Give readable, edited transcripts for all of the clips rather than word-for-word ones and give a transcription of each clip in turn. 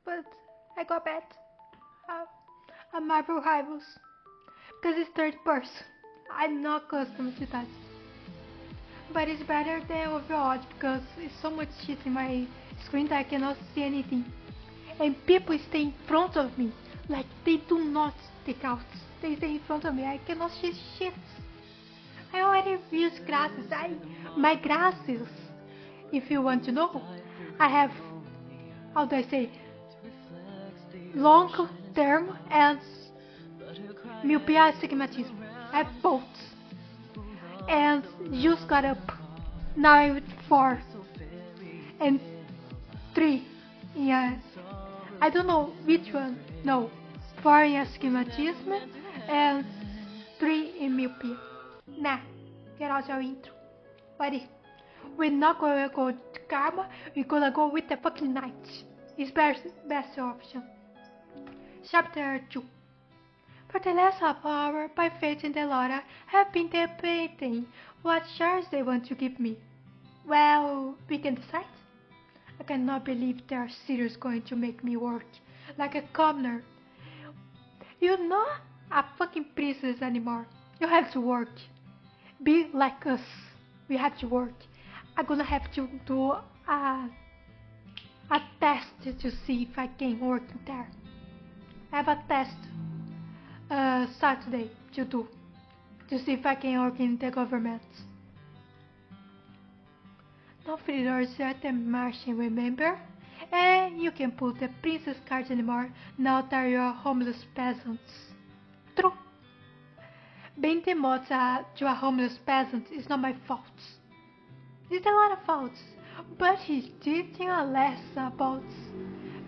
but I got bad. A Marvel Rivals. Because it's third person. I'm not accustomed to that. But it's better than Overwatch because it's so much shit in my screen that I cannot see anything. And people stay in front of me. Like they do not take out. They stay in front of me. I cannot see shit. I already use glasses. My glasses, if you want to know, I have, how do I say, long term and myopia astigmatism. I have both. And just got up. Now I'm with 4 and 3. Yeah, I don't know which one. No, 4 in astigmatism and 3 in myopia. Nah, get out your intro. Buddy, we're not gonna go to Karma, we're gonna go with the fucking night. It's best option. Chapter 2. For the last half hour, by Fate and Delora have been debating what charge they want to give me. Well, we can decide. I cannot believe they are serious going to make me work like a commoner. You're not a fucking princess anymore. You have to work. Be like us. We have to work. I'm gonna have to do a test to see if I can work there. I have a test Saturday to do to see if I can work in the government. No free doors at the Martian, remember? And you can put the princess card anymore now that you're homeless peasants. True. Being demoted to a homeless peasant is not my fault. It's a lot of faults, but he's teaching a lesson about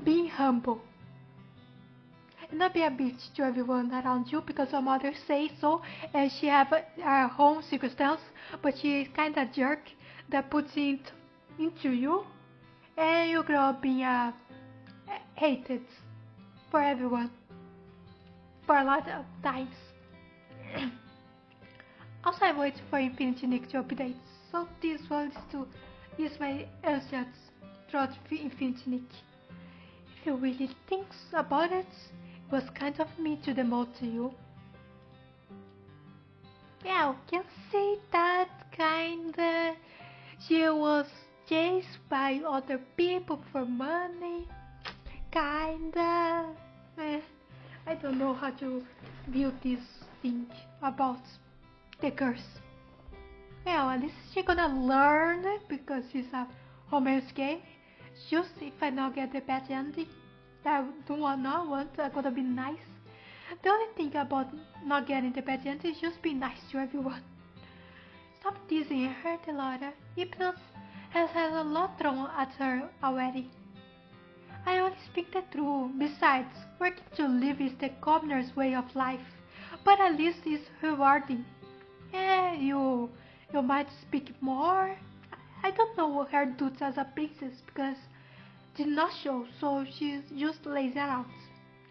being humble. And not be a bitch to everyone around you because your mother says so and she have her home circumstance, but she is kind of jerk that puts it into you and you grow up being hated for everyone for a lot of times. Also, I'm waiting for Infinity Nick to update, so this one is to use my answers throughout Infinity Nick. If you really think about it, it was kind of me to demote to you. Yeah, you can say that kinda. She was chased by other people for money. Kinda. I don't know how to view this thing about the curse. Well, at least she's gonna learn because it's a romance game. Just if I not get the bad ending that I do not want, I'm gonna be nice. The only thing about not getting the bad ending is just be nice to everyone. Stop teasing her, Delora. Hypnos has had a lot thrown at her already. I only speak the truth. Besides, working to live is the commoner's way of life, but at least it's rewarding. Yeah, you might speak more. I don't know her duties as a princess because did not show, so she's just lazy around.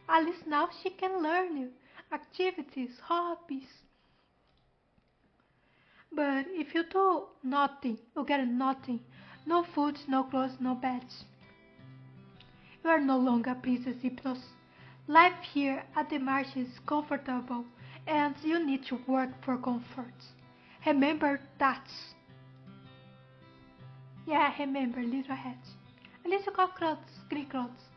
At least now she can learn new activities, hobbies. But if you do nothing, you get nothing. No food, no clothes, no beds. You are no longer a Princess Hypnos. Life here at the marsh is comfortable, and you need to work for comfort. Remember that. Yeah, remember, little head. At least you got clothes, green clothes.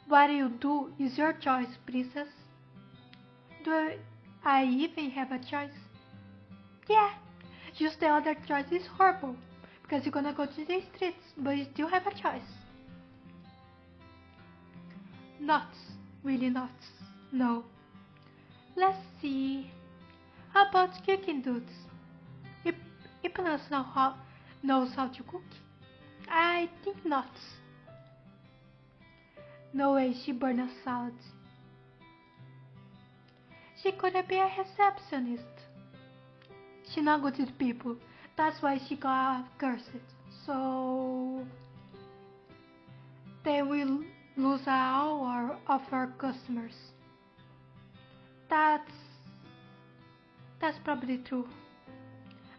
What you do is your choice, princess. Do I even have a choice? Yeah, just the other choice is horrible, because you're gonna go to the streets, but you still have a choice. Nuts, really nuts, no. Let's see, how about cooking dudes? Hypnos knows how to cook? I think not. No way she burned a salad. She couldn't be a receptionist. She not good with people. That's why she got cursed. So they will lose all of our customers. That's probably true.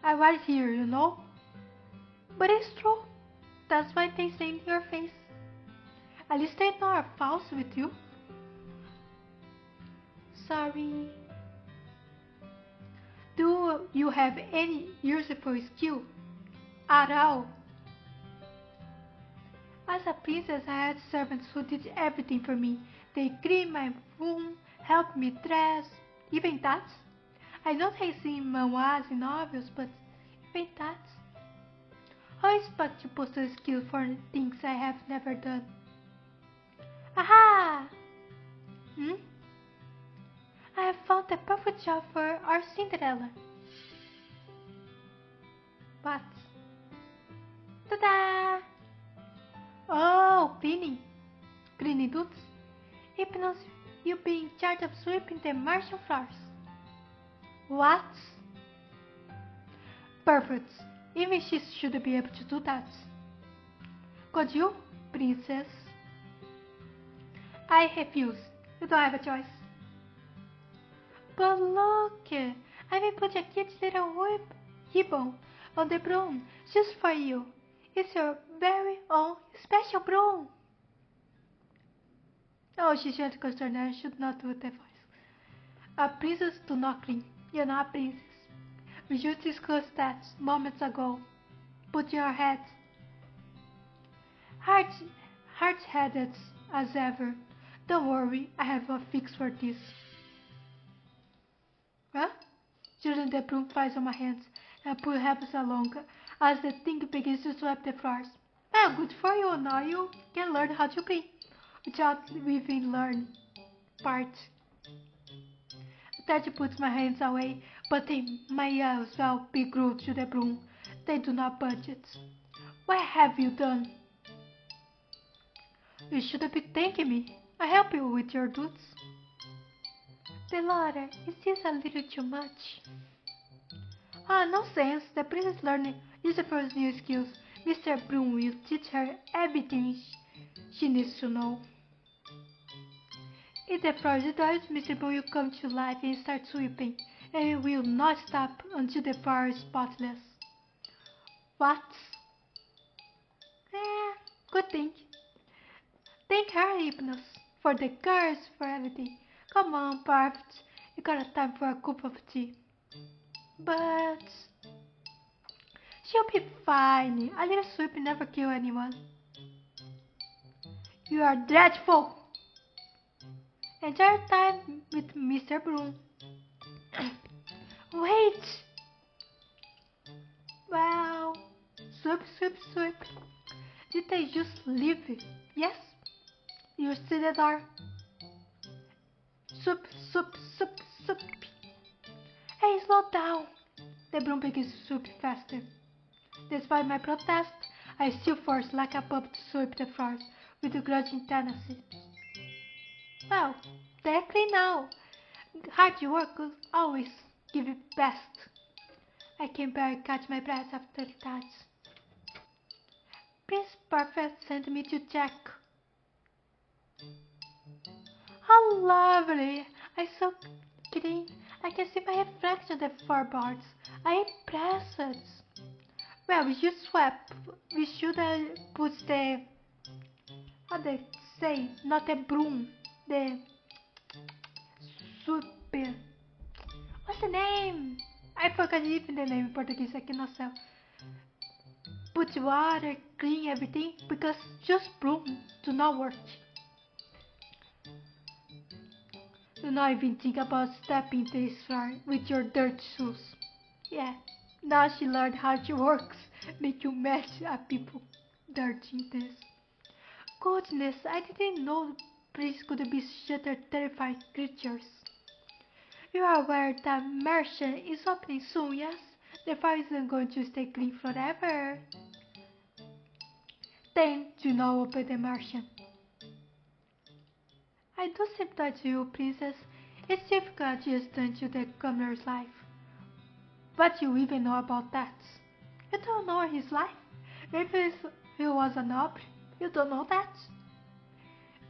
I was here, you know. But it's true. That's why they say in your face. At least I know are false with you. Sorry. Do you have any useful skill at all? As a princess, I had servants who did everything for me. They cleaned my room, helped me dress, even that. I know they see manhwas and novels, but even that. How expect to possess skill for things I have never done? Aha! I have found the perfect job for our Cinderella. What? Ta-da! Oh, cleaning. Cleaning dudes. Hypnos, you'll be in charge of sweeping the Martian floors. What? Perfect. Even she should be able to do that. Could you, princess? I refuse. You don't have a choice. But look, I will put a cute little ribbon on the broom just for you. It's your very own special broom. Oh, she's just concerned. I should not do the voice. A princess do not clean. You're not a princess. We just discussed that moments ago. Put your head. Hard-headed as ever. Don't worry, I have a fix for this. Huh? Shouldn't the broom flies on my hands and pull helps along as the thing begins to sweep the floors. Well, good for you, now you can learn how to clean without even learning part. I try to put my hands away, but they may as well be glued to the broom. They do not budge it. What have you done? You shouldn't be thanking me. I help you with your duties. Delora, is this a little too much? Ah, nonsense. The princess learning useful new skills. Mr. Broom will teach her everything she needs to know. If the floor is dirty, Mr. Broom will come to life and start sweeping, and he will not stop until the floor is spotless. What? Good thing. Thank her, Hypnos, for the girls, for everything. Come on, Parvati, you got a time for a cup of tea. But she'll be fine. A little sweep never kill anyone. You are dreadful. Enjoy your time with Mr. Broom. Wait. Well, sweep, sweep, sweep. Did they just leave it? Yes? You see the door? Sweep, sweep, sweep, sweep. Hey, slow down. The broom begins to sweep faster. Despite my protest, I still force like a pup to sweep the floors with a grudging tendency. Well, they're clean now. Hard work will always give it best. I can barely catch my breath after that. Prince Perfect sent me to check. How lovely! I'm so clean. I can see my reflection on the floorboards. I'm impressed. Well, we should swap. We should put the... how they say? Not the broom. The... super... what's the name? I forgot even the name in Portuguese. I cannot say. Put water, clean everything, because just broom do not work. Do not even think about stepping this far with your dirty shoes. Yeah, now she learned how she works. Make you mess up people dirty this. Goodness, I didn't know priests could be such terrifying creatures. You are aware that Martian is opening soon, yes? The fire isn't going to stay clean forever. Then do not open the Martian. I do sympathize to you, princess. It's difficult to adjust to the commoner's life. What you even know about that? You don't know his life? Maybe he was a noble. You don't know that?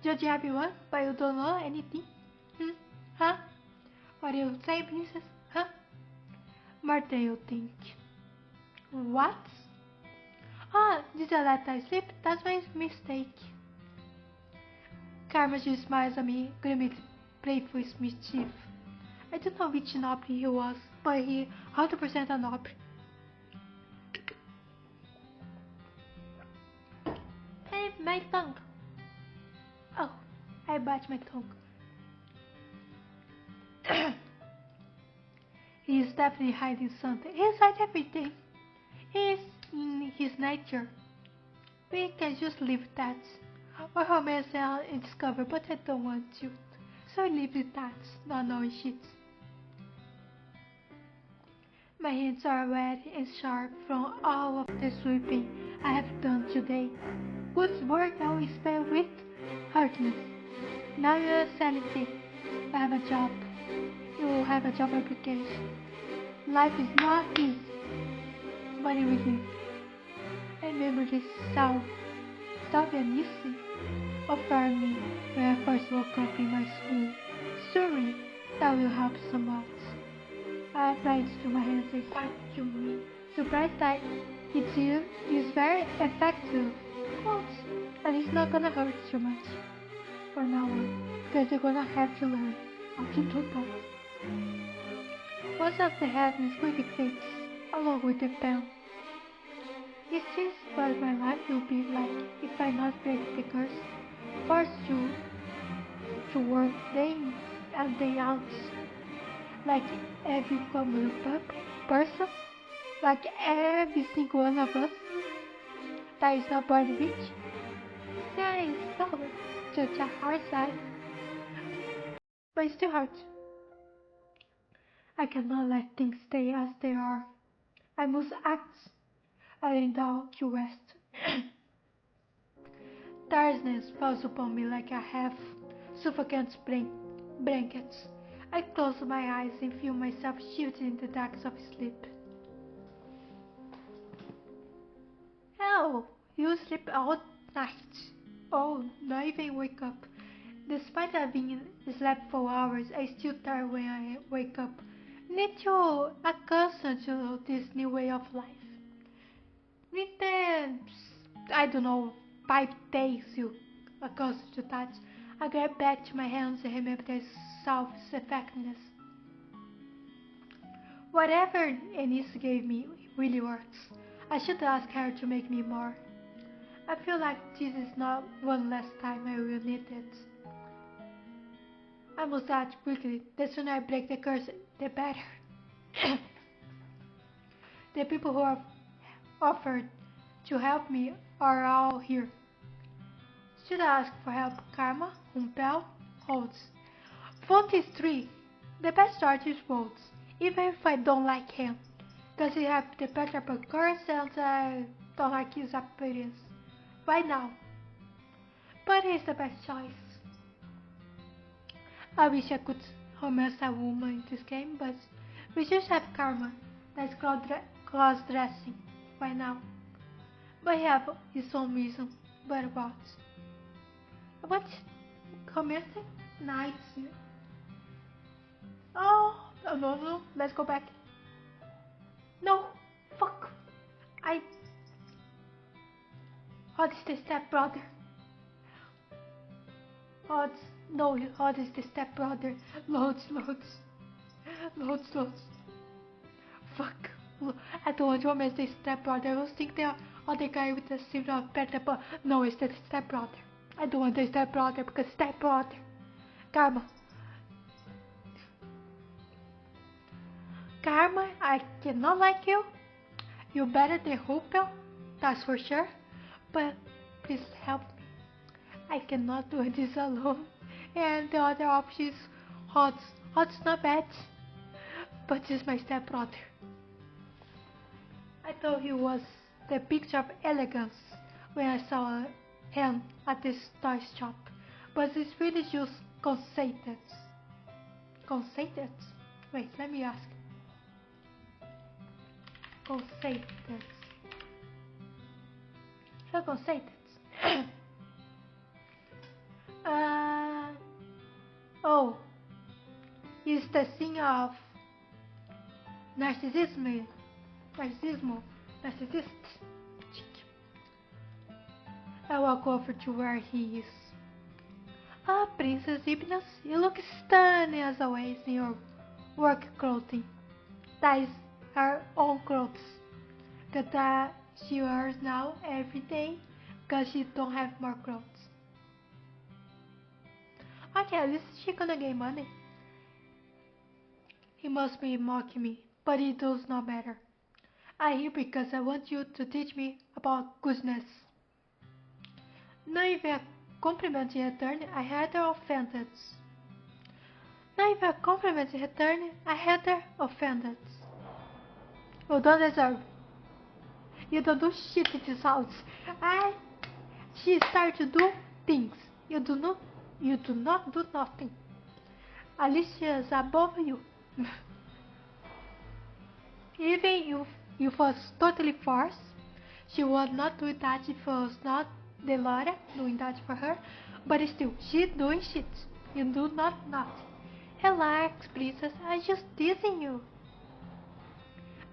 Judging everyone, but you don't know anything? Huh? What do you say, princess? Huh? More than you think. What? Ah, did I let I sleep? That's my mistake. Karma just smiles at me, grimly playful mischief. I don't know which knob he was, but he 100% a knob. Hey, my tongue! Oh, I bite my tongue. He is definitely hiding something. He hides everything. He is in his nature. We can just leave that. Or romance and discover, but I don't want to. So I leave it that, not knowing shit. My hands are wet and sharp from all of the sweeping I have done today. Good work I will spend with hardness. Now you're sanity. I have a job. You will have a job application. Life is not easy, but it will. I remember this sound and easy offered me when I first woke up in my school. Surely that will help someone. I raised to my hands and thank you me. Surprised that it is very effective. And it's not gonna hurt too much for now on, because you're gonna have to learn how to do that. Most of the happiness quickly fades, along with the pen. This is what my life will be like if I not break the curse, forced to work day in and day out, like every common person, like every single one of us that is not born rich. There is such a hard side, but it's still hard. I cannot let things stay as they are. I must act. I lay down to rest. Tiredness falls upon me like a half-suffocating blanket. I close my eyes and feel myself shifting in the darkness of sleep. Oh, you sleep all night. Oh, not even wake up. Despite having slept for hours, I still tired when I wake up. Need to accustom to this new way of life. With the, I don't know, 5 days you accustom to that, I get back to my hands and remember their self-effectiveness. Whatever Anise gave me really works. I should ask her to make me more. I feel like this is not one last time I will need it. I must act quickly. The sooner I break the curse, the better. The people who have offered to help me are all here. Should I ask for help? Karma, Umpel, Holtz. Vote is 3. The best choice is Holtz, even if I don't like him. Does he have the better curse and I don't like his appearance right now? But he's the best choice. I wish I could romance a woman in this game, but we just have Karma. That's cross-dressing right now. But he have his own reason. But what? What? Romancing? Nice. Oh, no. Let's go back. No. Fuck. What is the stepbrother? No, what is the stepbrother? Loads. Fuck. I don't want to romance the stepbrother. I was thinking the other guy with the similar better, but no, it's the stepbrother. I don't want the stepbrother because stepbrother. Karma, I cannot like you. You're better than Hopel, that's for sure. But please help me. I cannot do this alone. And the other option is Hot's. Hot's not bad, but he's my stepbrother. I thought he was the picture of elegance when I saw him at this toy shop, but it's really just conceited. Conceited? Wait, let me ask. Conceited. So conceited. Oh, it's the thing of narcissism. Narcissist. I walk over to where he is. Ah, Princess Hypnos, you look stunning as always in your work clothing. That is her own clothes. That she wears now every day because she don't have more clothes. Okay, at least she gonna get money. He must be mocking me, but it does not matter. I'm here because I want you to teach me about goodness. Not even a compliment in return, I had her offended. Not even a compliment in return, I had her offended. You don't deserve. You don't do shit in this house. She started to do things. You do not do nothing. At least she is above you. Even if it was totally forced, she would not do that if it was not Delora doing that for her. But still, she doing shit. You do not nothing. Relax, princess. I just teasing you.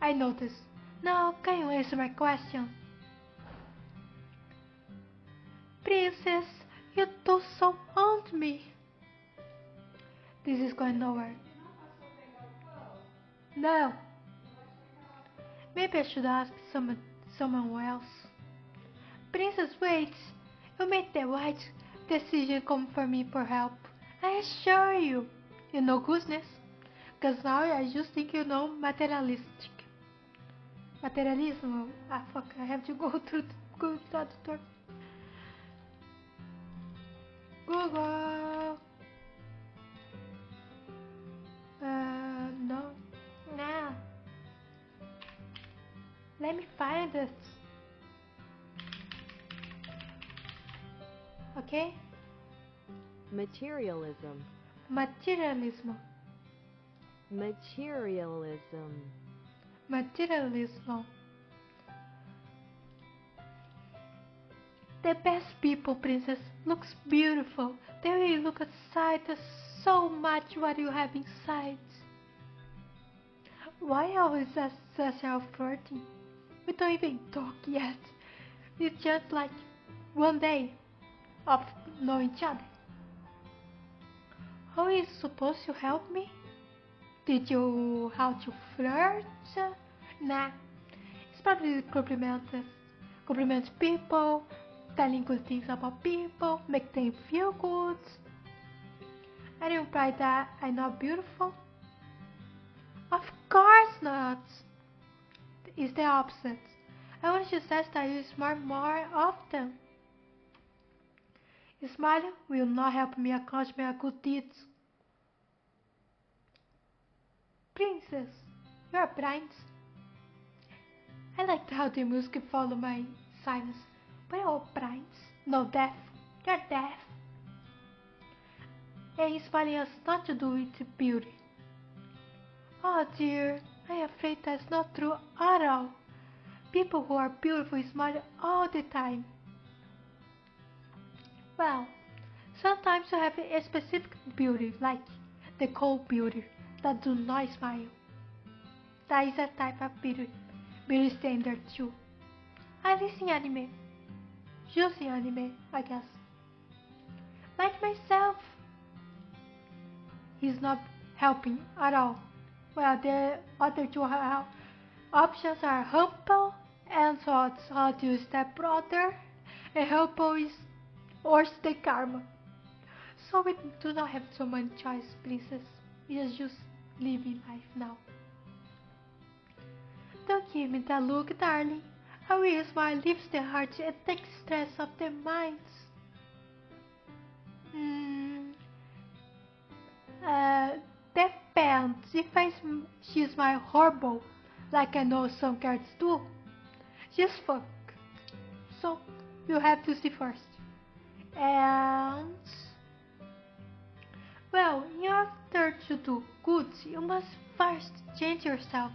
I noticed. Now, can you answer my question? Princess, you do so haunt me. This is going nowhere. No. Maybe I should ask someone else. Princess, wait. You made the right decision. Come for me for help. I assure you. You know goodness. Because now I just think you know materialistic. Materialism? Ah, fuck. I have to go to the door. Google. No. Nah. Let me find it. Okay? Materialism. Materialism. Materialism. Materialism. The best people, princess, looks beautiful. They really look outside. There's so much what you have inside. Why always that social flirting? We don't even talk yet. It's just like one day of knowing each other. How is supposed to help me? Did you how to flirt? Nah. It's probably compliment people, telling good things about people, make them feel good. I don't imply that I'm not beautiful. Of course not. It's the opposite. I want to suggest that you smile more often. Smiling will not help me accomplish my good deeds. Princess, you're blind. I like how the music follow my silence, but you're blind. No, deaf. You're deaf. And smiling has not to do with beauty. Oh dear, I am afraid that's not true at all. People who are beautiful smile all the time. Well, sometimes you have a specific beauty, like the cold beauty, that do not smile. That is a type of beauty standard too. At least in anime. Just in anime, I guess. Like myself. He's not helping at all. Well, the other two options are humble and how to stepbrother, and humble is or the karma. So we do not have so many choice, princess. We are just living life now. Don't give me that look, darling. A real smile lifts the heart and takes stress off the minds. Depends. If she smile horrible, like I know some cats do, just fuck. So you have to see first. And well, in order to do good, you must first change yourself.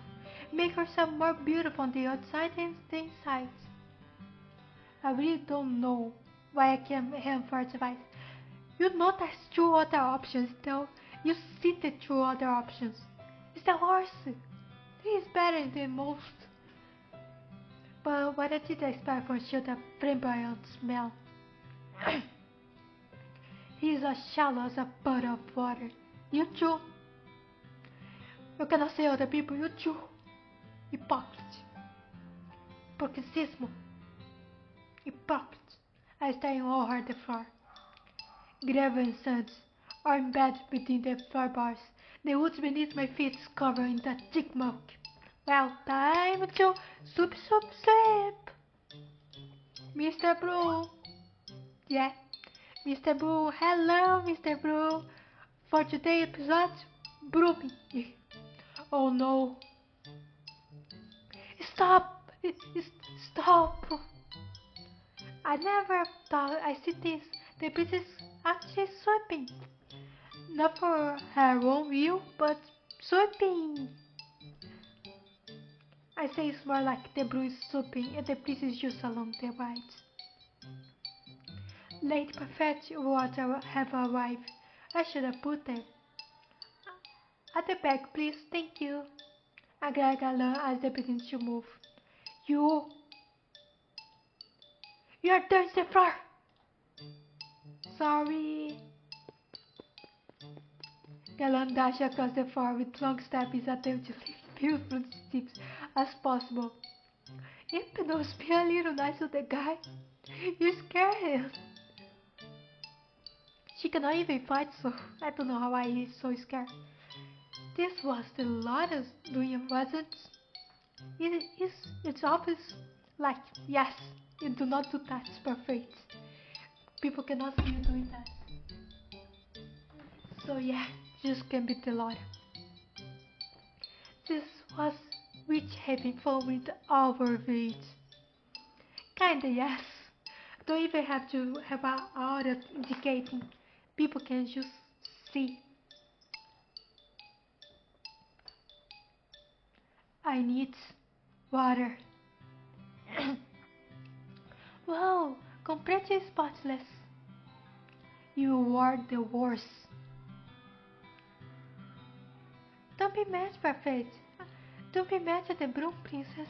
Make yourself more beautiful on the outside and the inside. I really don't know why I came here for advice. You know there's two other options though. You see the two other options. It's the horse. He is better than most. But what did I expect from such a flamboyant smell? He's as shallow as a puddle of water. You too. You cannot say other people, you too. Hypocrite. Hipocritismo. Hypocrite. I stare all over the floor. Gravel and sands are embedded between the floorboards. The woods beneath my feet is covered in that thick muck. Well, time to soup. Mr. Blue. Yeah, Mr. Blue. Hello, Mr. Blue. For today's episode, Brew me. Oh no. Stop! Stop! I never thought I see this. The beast is actually sweeping. Not for her own view, but sweeping. I say it's more like the brew is sweeping and the beast is just along the right. Late perfect water have arrived. I should have put them. At the back, please, thank you. I grab along as they begin to move. You're down the floor. Sorry. Galan dashed across the floor with long steps, attempting to lift few fruit sticks as possible. It must be a little nice of the guy. You scare him. She cannot even fight, so I don't know how I is so scared. This was the Lotus doing, wasn't it? It's obvious. Like, yes, you do not do that. It's perfect. People cannot see you doing that. So yeah, just can beat the Lotus. This was witch having fun with our village. Kinda yes. Don't even have to have an aura indicating. People can just see. I need water. Wow, completely spotless. You are the worst. Don't be mad, Perfect. Don't be mad at the broom princess.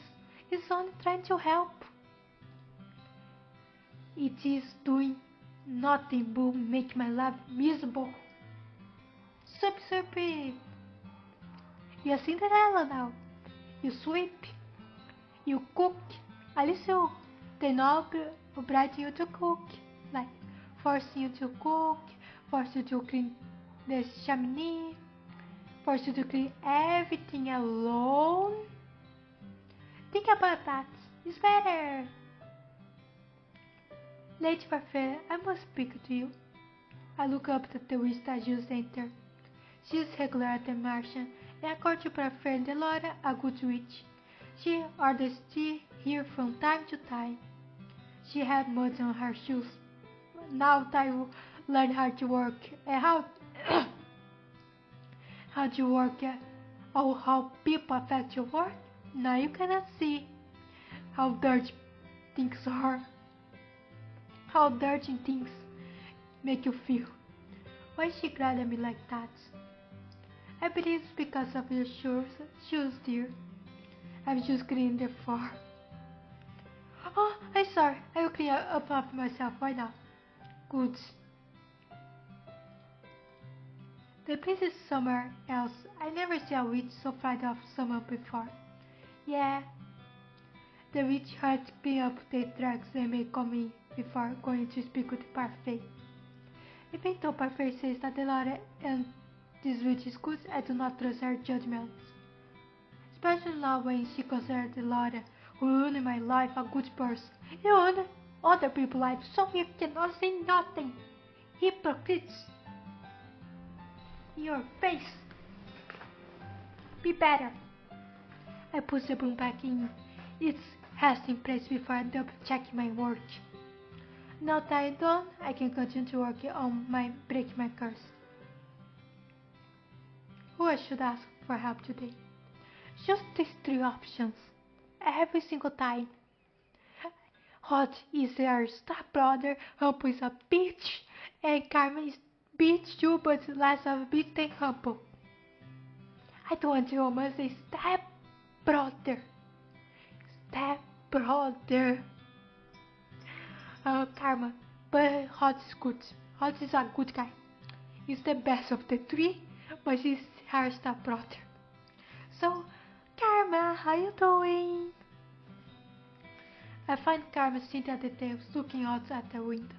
It's only trying to help. It is doing nothing but make my life miserable. Soapy. You're Cinderella now. You sweep. You cook. At least you they not oblige you to cook. Like force you to cook, force you to clean the chimney, force you to clean everything alone. Think about that. It's better. Lady Parfait, I must speak to you. I look up at the witch that just entered. She is regular at the Martian, and according to Parfait Delora, a good witch. She orders tea here from time to time. She had mud on her shoes. Now that I learn how to work and how to work or how people affect your work, now you cannot see how dirty things are. How dirty things make you feel. Why she glared at me like that? I believe it's because of your shoes, dear. I'm just cleaning the floor. Oh, I'm sorry. I will clean up after myself right now. Good. The place is somewhere else. I never see a witch so frightened of someone before. Yeah. The witch had to clean up the drugs they may come in before going to speak with Parfait. Even though Parfait says that Delora and this witch is good, I do not trust her judgments. Especially now when she considers Delora, who ruined my life, a good person. You ruined other people's lives, so you cannot say nothing. Hypocrites. Your face. Be better. I put the broom back in its resting place before I double check my work. Now that I'm done, I can continue to work on my break my curse. Who I should ask for help today? Just these three options. Every single time. Hot is their stepbrother, Humpo is a bitch, and Carmen is bitch too, but less of a bitch than Humpo. I don't want to almost say stepbrother. Stepbrother. Karma, but Hot is good. Oz is a good guy. He's the best of the three, but he's her stepbrother. So, Karma, how you doing? I find Karma sitting at the table, looking out at the window.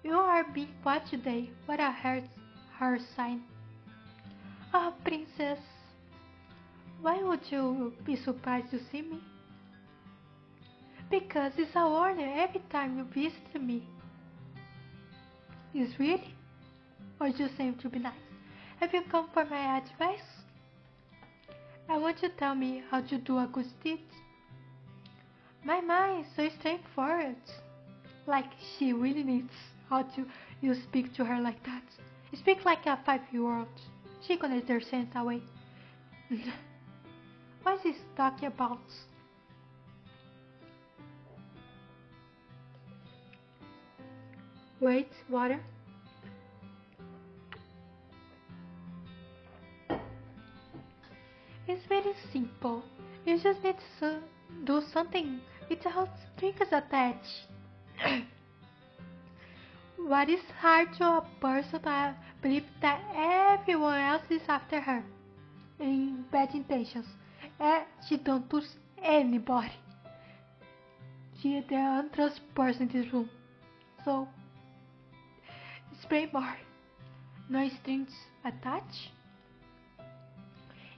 You are being quiet today. What a her sign. Oh, princess. Why would you be surprised to see me? Because it's a warning every time you visit me. Is really? Or just aim to be nice? Have you come for my advice? I want you to tell me how to do a good deed. My mind is so straightforward. Like she really needs how to you speak to her like that. You speak like a 5-year-old. She can understand that way. What is this talking about? Wait, water? It's very simple. You just need to do something without strings attached. What is hard to a person to believe that everyone else is after her in bad intentions, and she don't trust anybody. She is the untrust person in this room. So, spray more. No strings attached.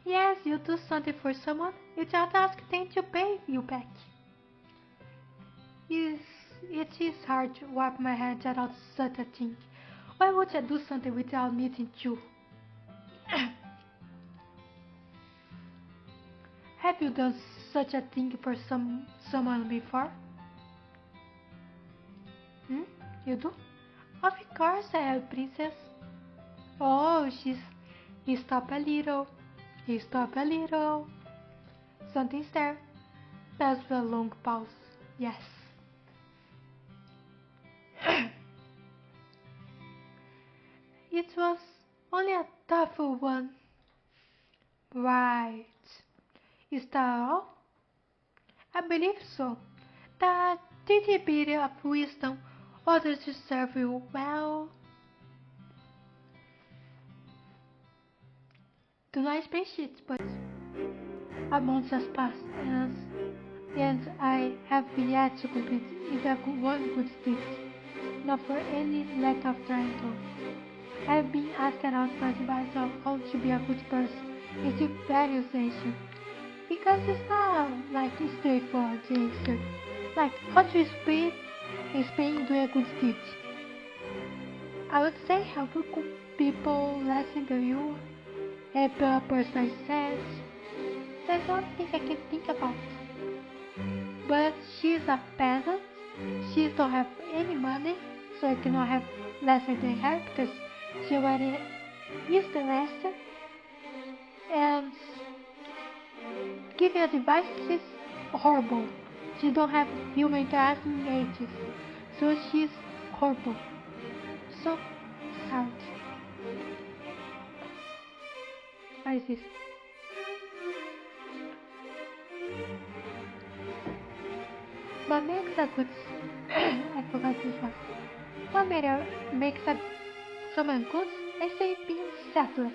Yes, you do something for someone, you just ask them to pay you back. It is hard to wrap my head around such a thing. Why would I do something without needing to? Have you done such a thing for someone before? You do? Of course I have, princess. Oh, he stopped a little. He stopped a little. Something's there. That's a long pause. Yes. It was only a thoughtful one. Right. Is that all? I believe so. That little bit of wisdom others to serve you well. Do not appreciate, but a month has passed and I have yet to complete even one good deed. Not for any lack of trying to. I have been asking out for advice of how to be a good person. It's a very essential. Because it's not like a straightforward answer. Like how to explain doing a good deed. I would say helping people listen to you. Help a person says. That's one thing I can think about. But she's a peasant. She don't have any money, so I cannot have lesser than her because she already is the lesser. And giving advice is horrible. She don't have human interaction ages, so she's horrible. So hard. What is this? What makes a good... I forgot this one. What makes someone good? I say being selfless.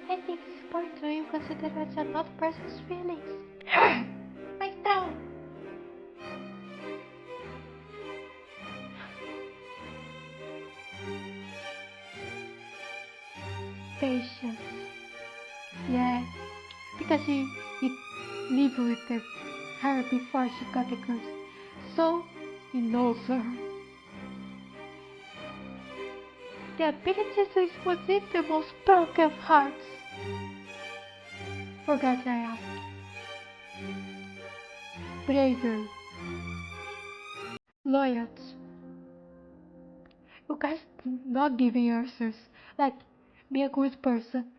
I think it's important to you consider another person's feelings. Like down. Patience. Yeah, because he lived with her before she got the curse, so he knows her. The ability to expose the most broken hearts. Forgot I asked. Bravery. Loyalty. You guys not giving answers. Like, be a good person.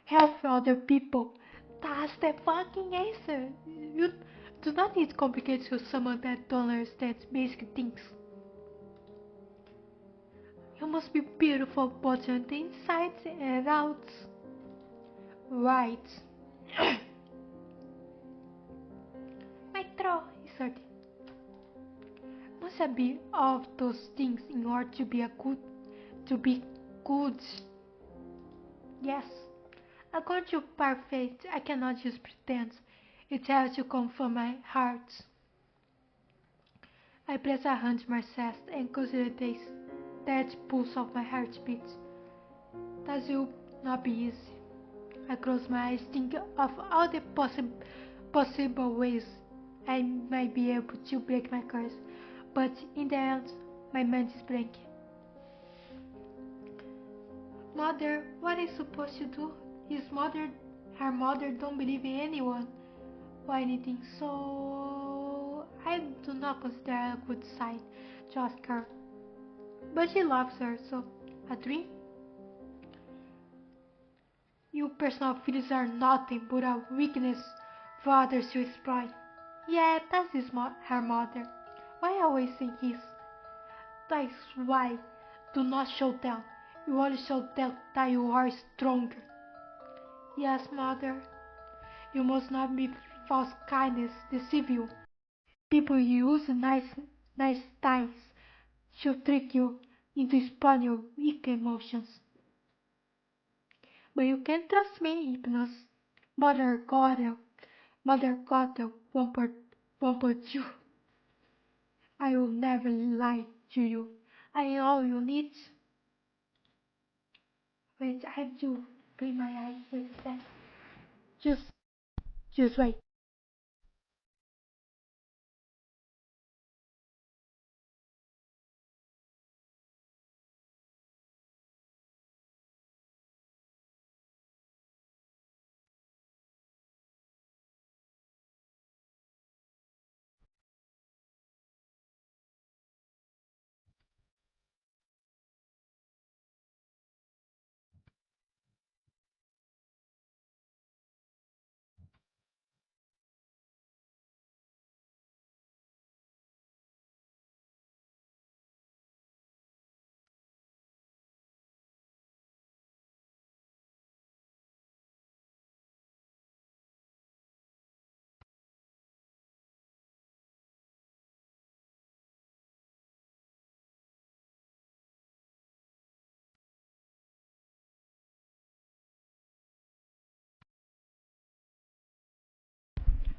Help other people. That's the fucking answer. You do not need to complicate to someone that don't understand basic things. You must be beautiful both on the inside and out. Right. My throat is hurting. Once must be all of those things in order to be good. Yes, according to perfect, I cannot just pretend. It has to come from my heart. I place a hand to my chest and consider this, that pulse of my heartbeat. That will not be easy. I close my eyes, think of all the possible ways I might be able to break my curse, but in the end, my mind is blank. Mother, what is supposed to do? Her mother don't believe in anyone or anything, so I do not consider a good sign to ask her. But she loves her, so a dream? Your personal feelings are nothing but a weakness for others to exploit. Yeah, that is her mother. Why always say his? That is why do not show down. You only show that you are stronger. Yes, mother. You must not be false kindness deceive you. People use nice times to trick you into exploiting your weak emotions. But you can trust me, Hypnos. Mother God won't put you. I will never lie to you. I know all you need. Wait, I have to clean my eyes. Wait a sec. Just wait.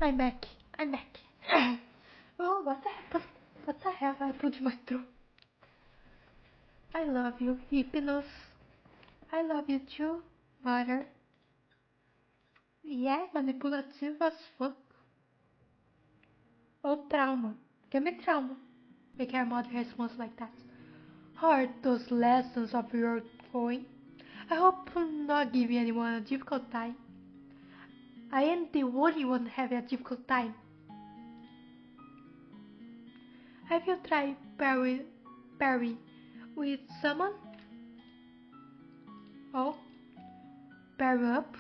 I'm back. I'm back. Oh, what happened? What the hell happened to my throat? I love you, Hypnos. I love you too, mother. Yeah, manipulative as fuck. Oh, trauma. Give me trauma. Make her mother response like that. How are those lessons of yours going? I hope I'm not giving anyone a difficult time. I am the only one having a difficult time. Have you tried pairing with someone? Oh, pair up?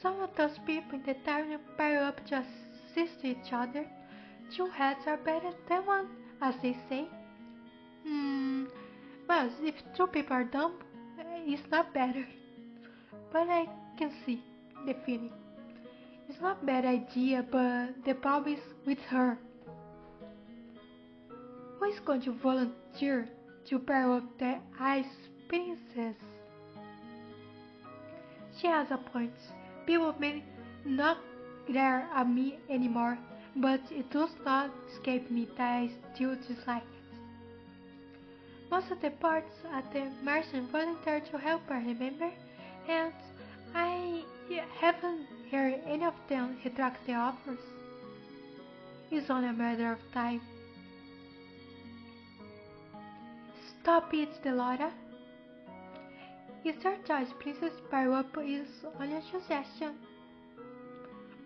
Some of those people in the town pair up to assist each other. Two heads are better than one, as they say. Well, if two people are dumb, it's not better. But I can see the feeling. It's not a bad idea, but the problem is with her. Who is going to volunteer to pair up the Ice Princess? She has a point. People may not glare at me anymore, but it does not escape me that I still dislike it. Most of the parts at the Martian volunteered to help her, remember? And I haven't heard any of them retract their offers. It's only a matter of time. Stop it, Delora. It's your choice, Princess Pyrope is only a suggestion.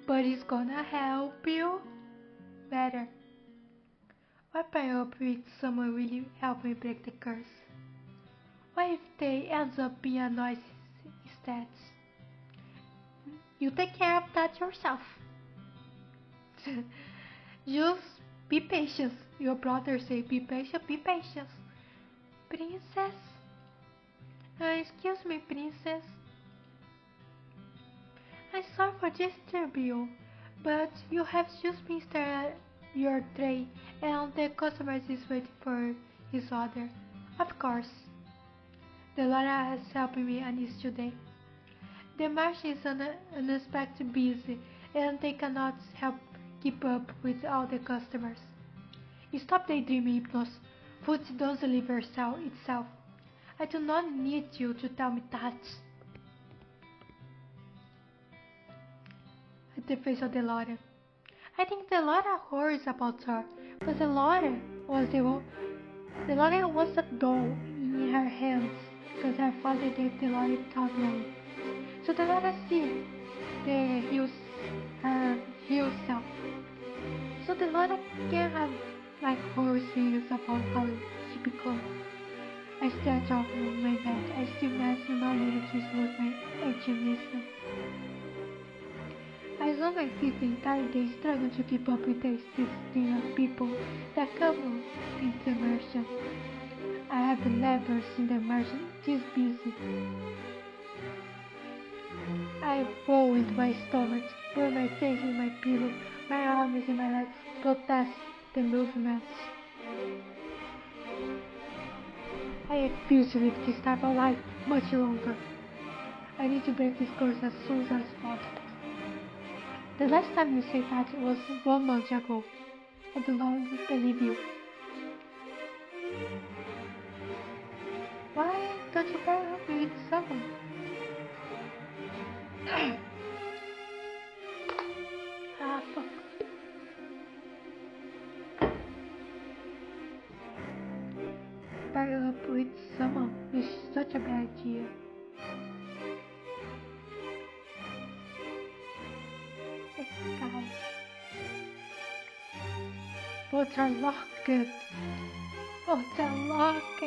But it's gonna help you better. What Pyrope with someone really help me break the curse? What if they ends up being a noise instead? You take care of that yourself. Just be patient. Your brother say be patient, be patient. Princess? Excuse me, princess. I'm sorry for disturbing you, but you have just been staring at your tray and the customer is waiting for his order. Of course, the Laura is helping me and is today. The market is unexpectedly busy and they cannot help keep up with all the customers. Stop daydreaming, Hypnos. Food doesn't deliver itself. I do not need you to tell me that. At the face of the Laura. I think the Laura worries about her, but the Laura was a doll in her hands because her father gave the Laura toddler. So the Laura see her real self. So the Laura can have like horror feelings about how she becomes. I stretch out on my bed. I still mess my little kiss with my action. I spent my feet the entire day struggling to keep up with the stream of people that come into the merchant. I have never seen the merchant this busy. I fall into my stomach, put my face in my pillow, my arms in my legs, protest the movements. I refuse to live this type of life much longer. I need to break this curse as soon as possible. The last time you said that was 1 month ago. I do not believe you. Why don't you pair up with someone? Fuck. Pair up with someone is such a bad idea. Guys, both are locked. Both are locked.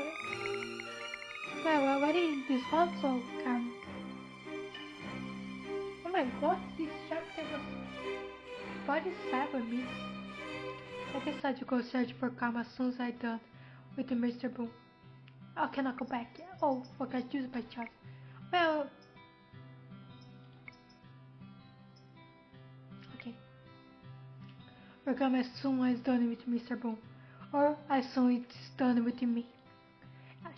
Well, what is this console, Karen? Oh my god, this chapter was 47 minutes. I decided to go search for Karma as soon as I'm done with the Mr. Boom. Oh, can I go back? Oh, forgot to use by choice. Well, okay. We're coming as soon as it's done with Mr. Boom, or as soon as it's done with me.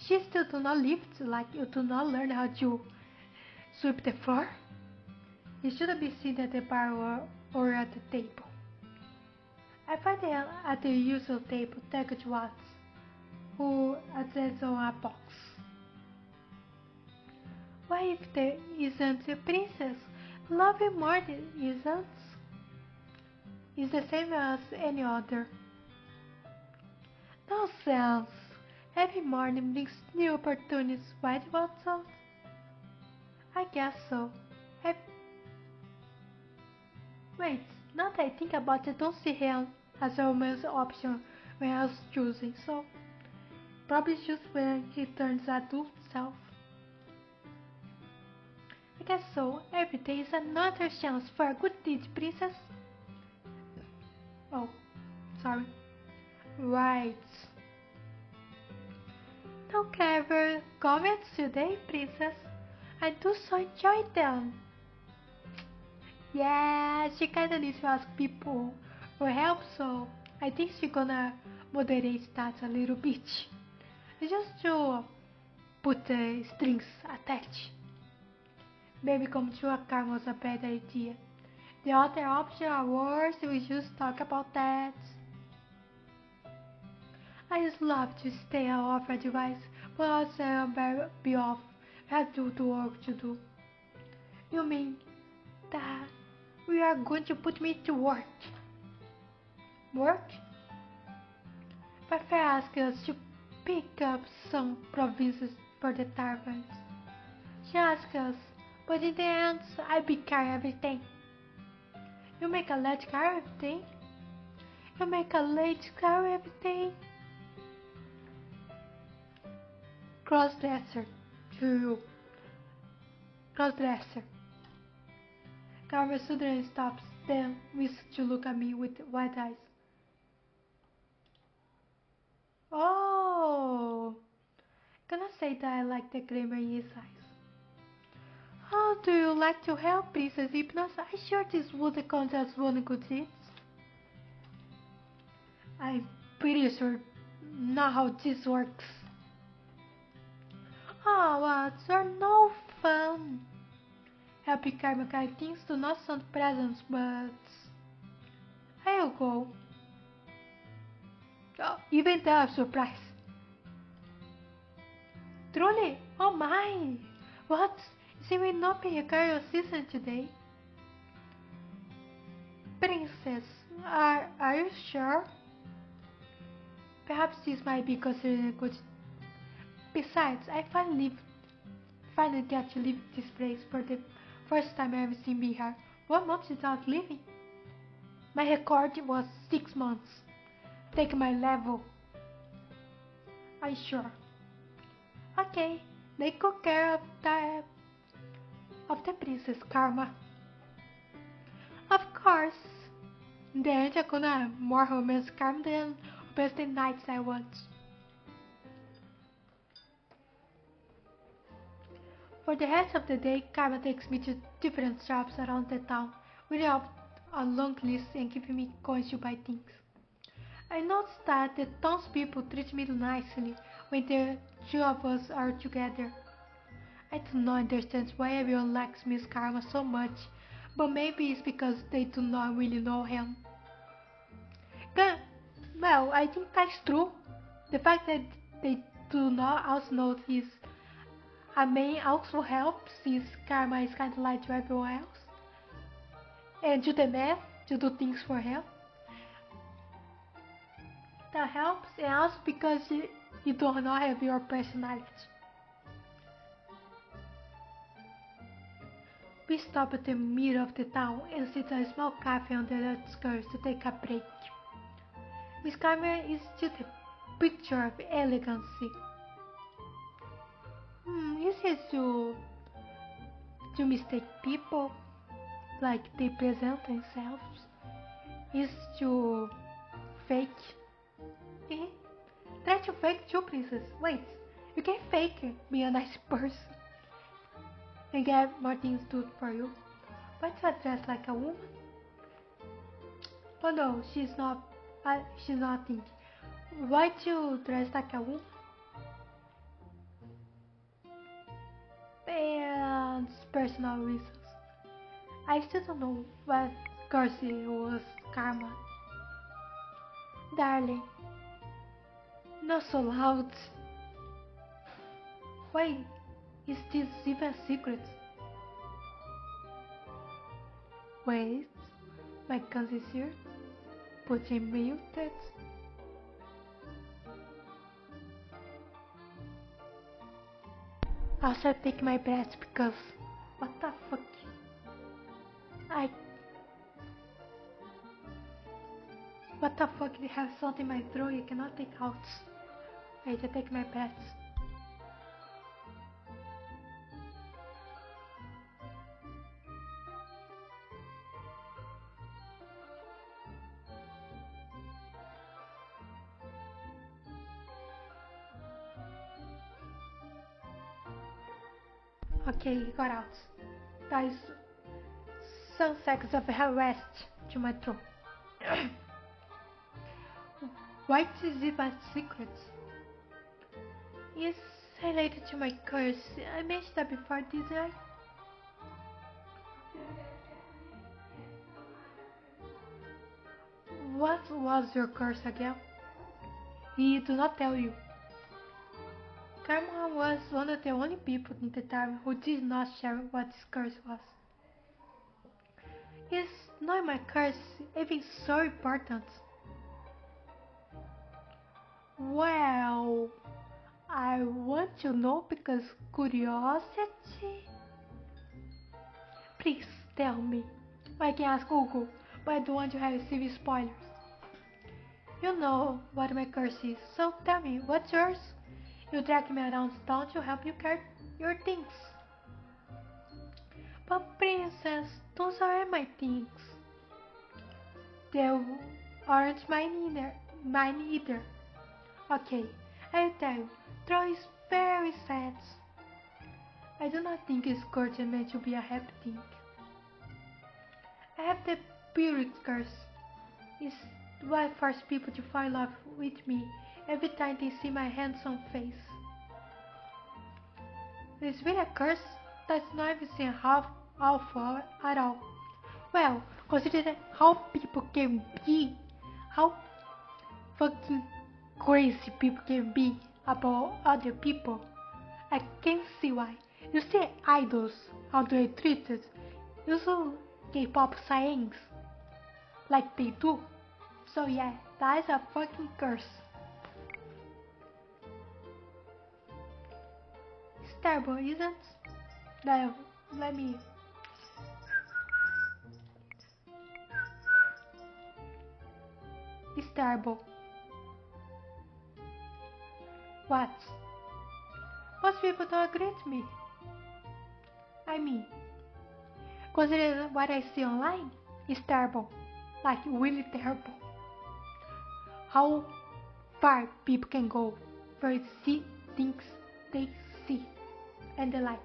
She still do not lift, like you do not learn how to sweep the floor. You shouldn't be sitting at the bar or at the table. I find them at the usual table, Tagged Watts, who attends on a box. Why if there isn't a princess? Love him more than isn't. Is the same as any other. Nonsense. Every morning brings new opportunities, right, Watson? I guess so. Wait, now that I think about it, I don't see him as a romance option when I was choosing, so probably just when he turns adult self. I guess so. Every day is another chance for a good deed, princess. Oh, sorry. Right. No clever comments today, princess. I do so enjoy them. Yeah, she kinda needs to ask people for help, so I think she's gonna moderate that a little bit. Just to put the strings attached. Maybe come to a car was a bad idea. The other option are worse, we just talk about that. I just love to stay and offer advice, but also I'm be off. Have to do work to do. You mean that we are going to put me to work? Work? Fair asked us to pick up some provisions for the taverns. She asked us, but in the end, I carry everything. You make a late carry everything? You make a late carry everything? Crossdresser. To you. Crossdresser. Carver suddenly stops, then wishes to look at me with wide eyes. Oh! Gonna say that I like the glimmer in his eyes. How do you like to help, Princess Hypnos? I'm sure this would count as one good deed. I'm pretty sure not how this works. Oh, what? You're no fun. Happy Karma things do not sound presents, but I'll go. Oh, even the surprise. Truly? Oh my! What? She will not be a girl season today. Princess, are you sure? Perhaps this might be considered a good. Besides, I finally get to leave this place for the first time ever seen Bihar. 1 month without leaving. My record was 6 months. Take my level. I'm sure. Okay, they took care of the princess Karma. Of course. Then I'm gonna more romance Karma than best nights I want. For the rest of the day, Karma takes me to different shops around the town, reading out a long list and giving me coins to buy things. I noticed that the townspeople treat me nicely when the two of us are together. I do not understand why everyone likes Miss Karma so much, but maybe it's because they do not really know him. Well, I think that's true. The fact that they do not also know his man also helps since Karma is kind of like to everyone else. And to the man to do things for him. That helps, and also because you do not have your personality. We stop at the middle of the town and sit at a small cafe on the outskirts to take a break. Miss Karma is just a picture of elegancy. Is it to mistake people like they present themselves? Is to fake? Try to fake too, princess. Wait, you can fake being a nice person and get more things done for you. Why to dress like a woman? Oh no, she's not thinking. Why to dress like a woman? And personal reasons. I still don't know what Garcia was Karma. Darling, not so loud. Why is this even a secret? Wait, my gun is here. Put him muted. Also take my breath because what the fuck? What the fuck? They have something in my throat you cannot take out. Wait, I take my breath. Okay, he got out. That is some seconds of rest to my throat. Why is it my secret? It's related to my curse. I mentioned that before, didn't I? What was your curse again? He did not tell you. Karma was one of the only people in the town who did not share what his curse was. Is not my curse even so important? Well, I want to know because curiosity. Please tell me. I can ask Google, but I don't want to have receive spoilers. You know what my curse is, so tell me, what's yours? You drag me around town to help you carry your things. But princess, those aren't my things. They aren't mine either. Okay, I'll tell you, Troy is very sad. I do not think his curse is meant to be a happy thing. I have the Pyrrhic curse. It's Do I force people to fall in love with me every time they see my handsome face? Is it a curse? That's not even half awful at all. Well, consider how people can be, how fucking crazy people can be about other people. I can't see why. You see idols, how they're treated. You see K-pop sayings, like they do. So yeah, that is a fucking curse. It's terrible, isn't it? Now, let me... It's terrible. What? Most people don't agree with me. I mean, consider what I see online. It's terrible. Like, really terrible. How far people can go for see things they see and they like.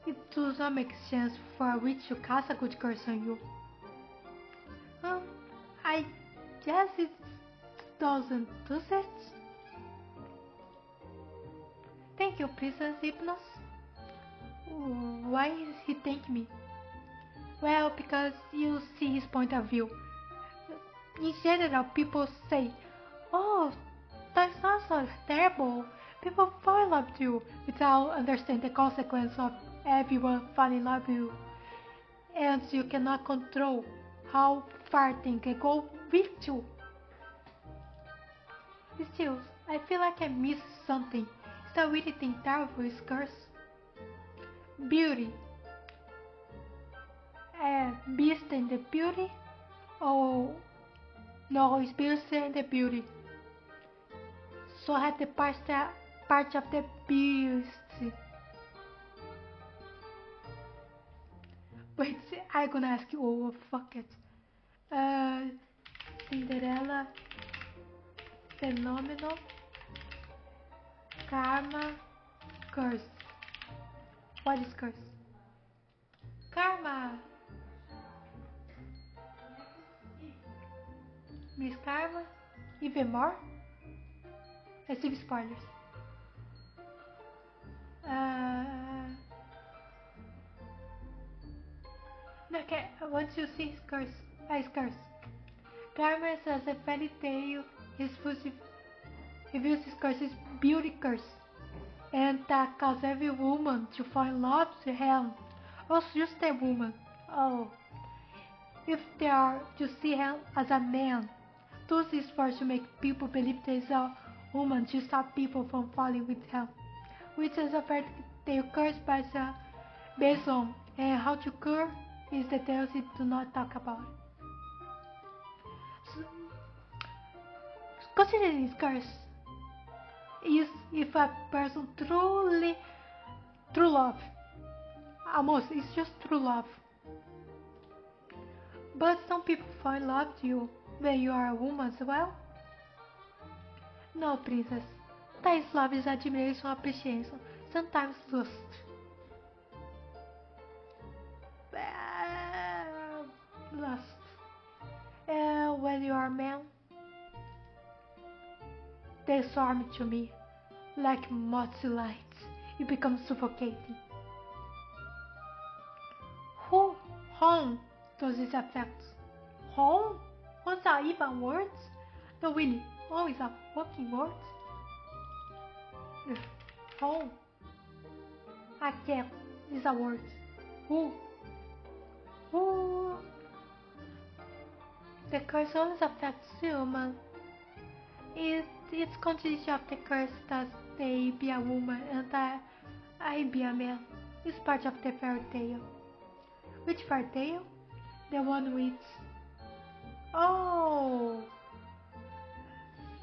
It does not make sense for a witch to cast a good curse on you. I guess it doesn't, does it? Thank you, Princess Hypnos. Why is he thanking me? Well, because you see his point of view. In general, people say, oh, that's not so terrible. People fall in love with you without understanding the consequence of everyone falling in love with you. And you cannot control how far things can go with you. Still, I feel like I missed something. Is that really thing terrible is curse? Beauty. Beast and the beauty? Oh, no, it's Beast and the beauty. So I had the part of the beast. Wait, I'm gonna ask you. Oh, fuck it. Cinderella, phenomenal, karma, curse. What is curse? Karma. Miss Karma? Even more? Let's see spoilers. Okay, once you see his curse, Karma says a fairy tale is reveals his curse is beauty curse, and that causes every woman to fall in love with him. Also, just a woman. Oh, if they are to see him as a man, those is forced to make people believe there is a woman to stop people from falling with him, which is a fairy tale curse based on, and how to cure is the tales it do not talk about. So, considering this curse is if a person true love, almost it's just true love. But some people fall in love with you when you are a woman as well. No, princess. Sometimes love is admiration, appreciation, sometimes lust. Lust. And when you are a man, they swarm to me like moths lights. You become suffocating. Whom does this affect? Home? What's that even words? No, really, home is a fucking word. Home. I can't. Is a word. Who? The curse always affects human. It's condition of the curse that they be a woman and that I be a man. It's part of the fairy tale. Which fairy tale? The one with... Oh!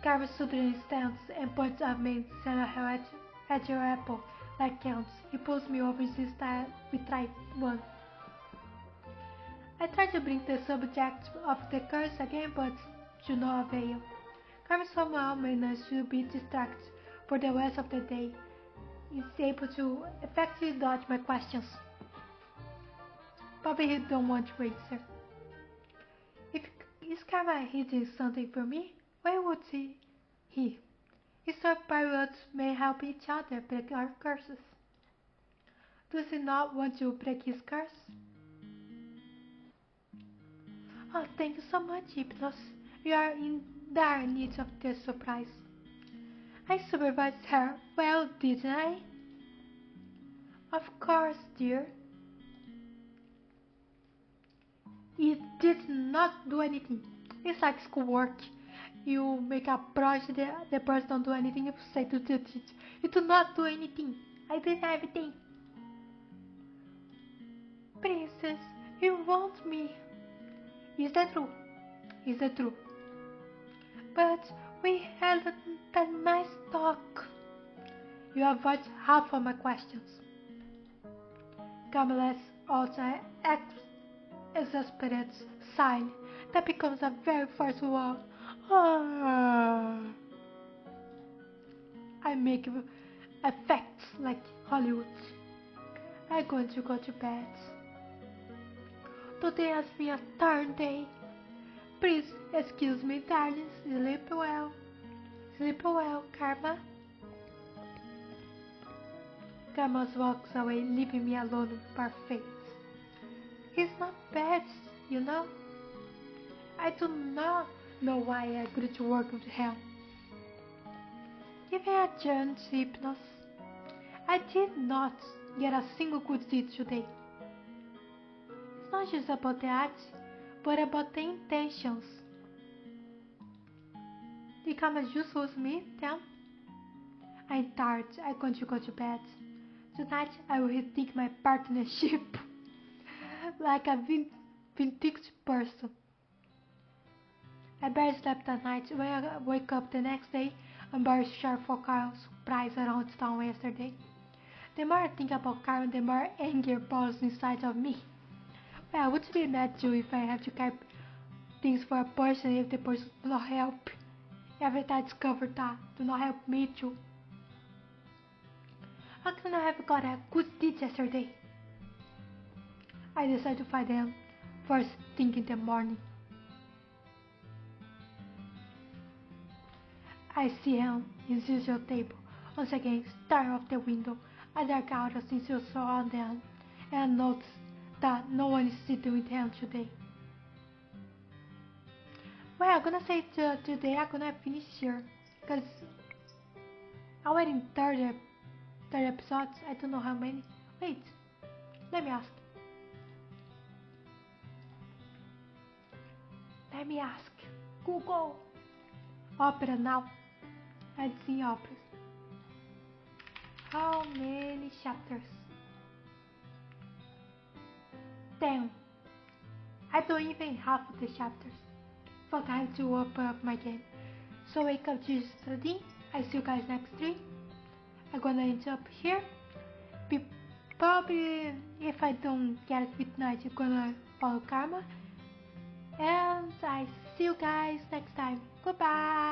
Carver suddenly stands and points at me at your apple like counts. He pulls me over his style. We try one. I try to bring the subject of the curse again, but to no avail. Carver somehow manages to be distracted for the rest of the day. He's able to effectively dodge my questions. Probably he don't want to answer. is Karma hiding something from me? Why would he? His pirates may help each other break our curses. Does he not want to break his curse? Oh, thank you so much, Hypnos. We are in dire need of this surprise. I supervised her well, didn't I? Of course, dear. It did not do anything. It's like schoolwork. You make a project, the person don't do anything, you say to the teacher, you do not do anything. I did everything. Princess, you want me. Is that true? Is that true? But we had a nice talk. You avoid half of my questions. Carmela's also exasperated sigh that becomes a very first word. I make effects like Hollywood. I'm going to go to bed. Today has been a tiring day. Please excuse me, darling. Sleep well. Sleep well, Karma. Karma walks away, leaving me alone with her face. He's not bad, you know. I do not know why I agreed to work with him. Give me a chance, Hypnos. I did not get a single good deed today. It's not just about the act, but about the intentions. The Karma just was me, then? I'm tired. I'm going to go to bed. Tonight I will rethink my partnership like a vintage person. I barely slept that night. When I wake up the next day, I'm very sure for Carl's surprise around town yesterday. The more I think about Carl, the more anger boils inside of me. Well, I would be mad too if I have to carry things for a person if the person does not help. Every time I discover that do not help me too. How can I have got a good deed yesterday? I decide to find him first thing in the morning. I see him in his usual table, once again staring off the window. A dark aura seems to surround them, and notice that no one is sitting with him today. Well, I'm gonna say today I'm gonna finish here, because already in 30 episodes, I don't know how many. Wait, let me ask. Let me ask. Google. Opera now. I've seen operas. How many chapters? 10. I don't even half of the chapters. Fuck, I have to open up my game. So wake up to study. I see you guys next stream. I'm gonna end up here. Probably if I don't get it midnight, I'm gonna follow Karma. And I see you guys next time. Goodbye.